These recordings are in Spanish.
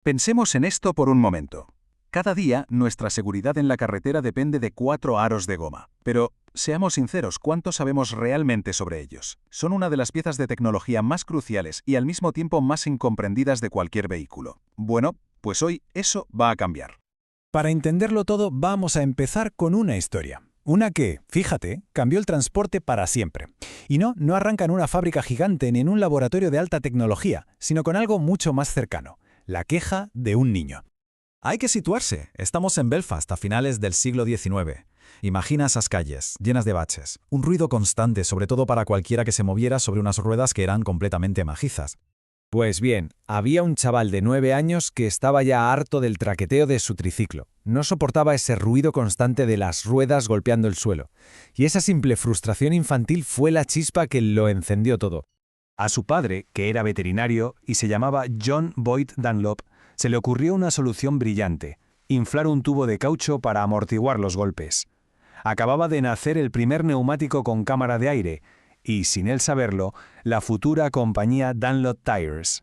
Pensemos en esto por un momento. Cada día, nuestra seguridad en la carretera depende de 4 aros de goma. Pero, seamos sinceros, ¿cuánto sabemos realmente sobre ellos? Son una de las piezas de tecnología más cruciales y al mismo tiempo más incomprendidas de cualquier vehículo. Bueno, pues hoy eso va a cambiar. Para entenderlo todo, vamos a empezar con una historia. Una que, fíjate, cambió el transporte para siempre. Y no arranca en una fábrica gigante ni en un laboratorio de alta tecnología, sino con algo mucho más cercano: la queja de un niño. Hay que situarse. Estamos en Belfast a finales del siglo XIX. Imagina esas calles, llenas de baches. Un ruido constante, sobre todo para cualquiera que se moviera sobre unas ruedas que eran completamente majizas. Pues bien, había un chaval de 9 años que estaba ya harto del traqueteo de su triciclo. No soportaba ese ruido constante de las ruedas golpeando el suelo. Y esa simple frustración infantil fue la chispa que lo encendió todo. A su padre, que era veterinario y se llamaba John Boyd Dunlop, se le ocurrió una solución brillante: inflar un tubo de caucho para amortiguar los golpes. Acababa de nacer el primer neumático con cámara de aire, y, sin él saberlo, la futura compañía Dunlop Tires.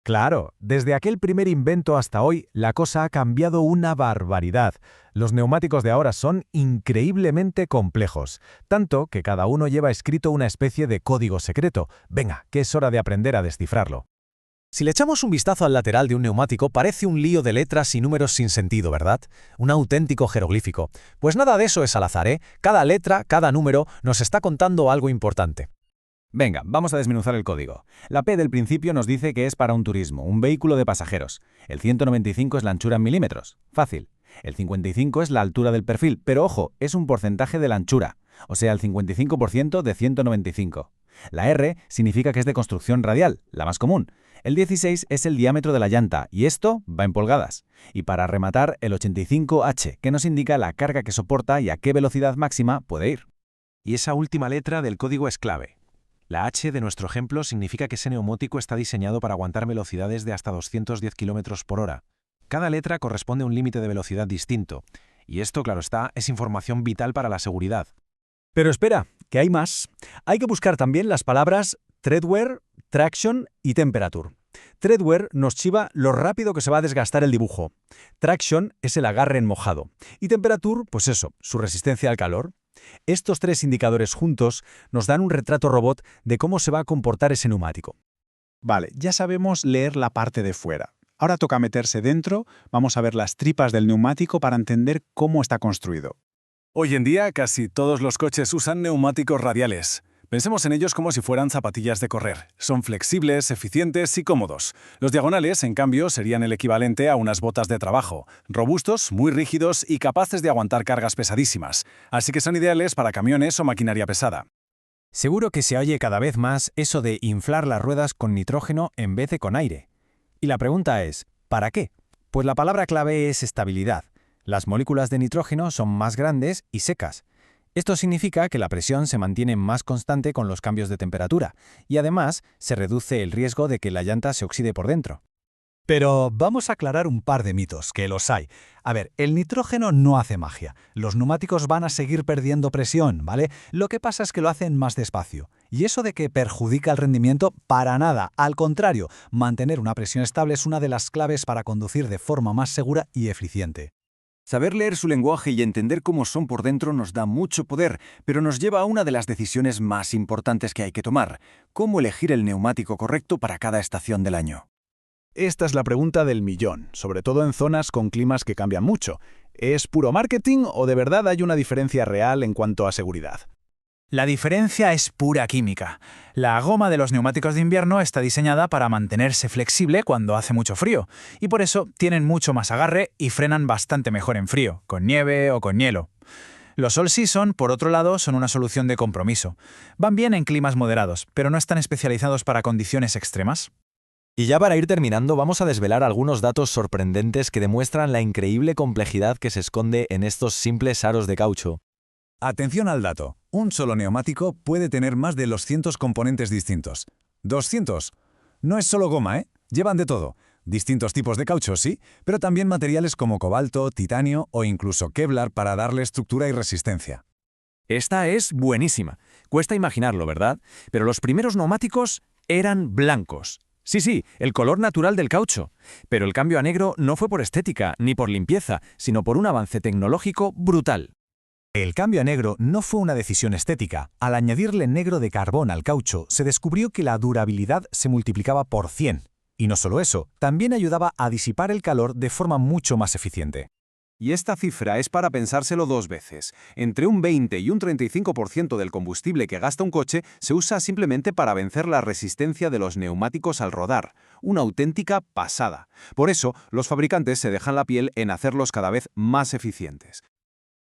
Claro, desde aquel primer invento hasta hoy, la cosa ha cambiado una barbaridad. Los neumáticos de ahora son increíblemente complejos, tanto que cada uno lleva escrito una especie de código secreto. Venga, que es hora de aprender a descifrarlo. Si le echamos un vistazo al lateral de un neumático, parece un lío de letras y números sin sentido, ¿verdad? Un auténtico jeroglífico. Pues nada de eso es al azar, ¿eh? Cada letra, cada número, nos está contando algo importante. Venga, vamos a desmenuzar el código. La P del principio nos dice que es para un turismo, un vehículo de pasajeros. El 195 es la anchura en milímetros. Fácil. El 55 es la altura del perfil, pero ojo, es un porcentaje de la anchura, o sea, el 55% de 195. La R significa que es de construcción radial, la más común. El 16 es el diámetro de la llanta, y esto va en pulgadas. Y para rematar, el 85H, que nos indica la carga que soporta y a qué velocidad máxima puede ir. Y esa última letra del código es clave. La H de nuestro ejemplo significa que ese neumático está diseñado para aguantar velocidades de hasta 210 km por hora. Cada letra corresponde a un límite de velocidad distinto. Y esto, claro está, es información vital para la seguridad. Pero espera, que hay más. Hay que buscar también las palabras treadwear, traction y temperature. Treadwear nos chiva lo rápido que se va a desgastar el dibujo. Traction es el agarre en mojado. Y temperature, pues eso, su resistencia al calor. Estos tres indicadores juntos nos dan un retrato robot de cómo se va a comportar ese neumático. Vale, ya sabemos leer la parte de fuera. Ahora toca meterse dentro, vamos a ver las tripas del neumático para entender cómo está construido. Hoy en día, casi todos los coches usan neumáticos radiales. Pensemos en ellos como si fueran zapatillas de correr. Son flexibles, eficientes y cómodos. Los diagonales, en cambio, serían el equivalente a unas botas de trabajo. Robustos, muy rígidos y capaces de aguantar cargas pesadísimas. Así que son ideales para camiones o maquinaria pesada. Seguro que se oye cada vez más eso de inflar las ruedas con nitrógeno en vez de con aire. Y la pregunta es, ¿para qué? Pues la palabra clave es estabilidad. Las moléculas de nitrógeno son más grandes y secas. Esto significa que la presión se mantiene más constante con los cambios de temperatura, y además se reduce el riesgo de que la llanta se oxide por dentro. Pero vamos a aclarar un par de mitos, que los hay. A ver, el nitrógeno no hace magia. Los neumáticos van a seguir perdiendo presión, ¿vale? Lo que pasa es que lo hacen más despacio. Y eso de que perjudica el rendimiento, para nada. Al contrario, mantener una presión estable es una de las claves para conducir de forma más segura y eficiente. Saber leer su lenguaje y entender cómo son por dentro nos da mucho poder, pero nos lleva a una de las decisiones más importantes que hay que tomar: ¿cómo elegir el neumático correcto para cada estación del año? Esta es la pregunta del millón, sobre todo en zonas con climas que cambian mucho. ¿Es puro marketing o de verdad hay una diferencia real en cuanto a seguridad? La diferencia es pura química. La goma de los neumáticos de invierno está diseñada para mantenerse flexible cuando hace mucho frío, y por eso tienen mucho más agarre y frenan bastante mejor en frío, con nieve o con hielo. Los All Season, por otro lado, son una solución de compromiso. Van bien en climas moderados, pero no están especializados para condiciones extremas. Y ya para ir terminando, vamos a desvelar algunos datos sorprendentes que demuestran la increíble complejidad que se esconde en estos simples aros de caucho. Atención al dato. Un solo neumático puede tener más de 200 componentes distintos. ¡200! No es solo goma, ¿eh? Llevan de todo. Distintos tipos de caucho, sí, pero también materiales como cobalto, titanio o incluso Kevlar para darle estructura y resistencia. Esta es buenísima. Cuesta imaginarlo, ¿verdad? Pero los primeros neumáticos eran blancos. Sí, el color natural del caucho. Pero el cambio a negro no fue por estética ni por limpieza, sino por un avance tecnológico brutal. El cambio a negro no fue una decisión estética. Al añadirle negro de carbón al caucho, se descubrió que la durabilidad se multiplicaba por 100. Y no solo eso, también ayudaba a disipar el calor de forma mucho más eficiente. Y esta cifra es para pensárselo dos veces. Entre un 20 y un 35% del combustible que gasta un coche se usa simplemente para vencer la resistencia de los neumáticos al rodar. Una auténtica pasada. Por eso, los fabricantes se dejan la piel en hacerlos cada vez más eficientes.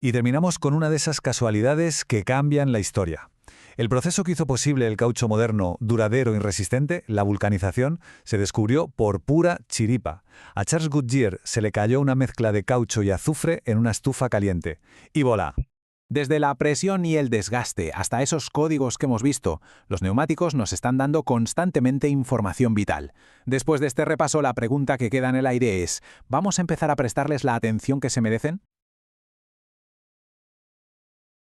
Y terminamos con una de esas casualidades que cambian la historia. El proceso que hizo posible el caucho moderno, duradero y resistente, la vulcanización, se descubrió por pura chiripa. A Charles Goodyear se le cayó una mezcla de caucho y azufre en una estufa caliente. Y voilà. Desde la presión y el desgaste hasta esos códigos que hemos visto, los neumáticos nos están dando constantemente información vital. Después de este repaso, la pregunta que queda en el aire es, ¿vamos a empezar a prestarles la atención que se merecen?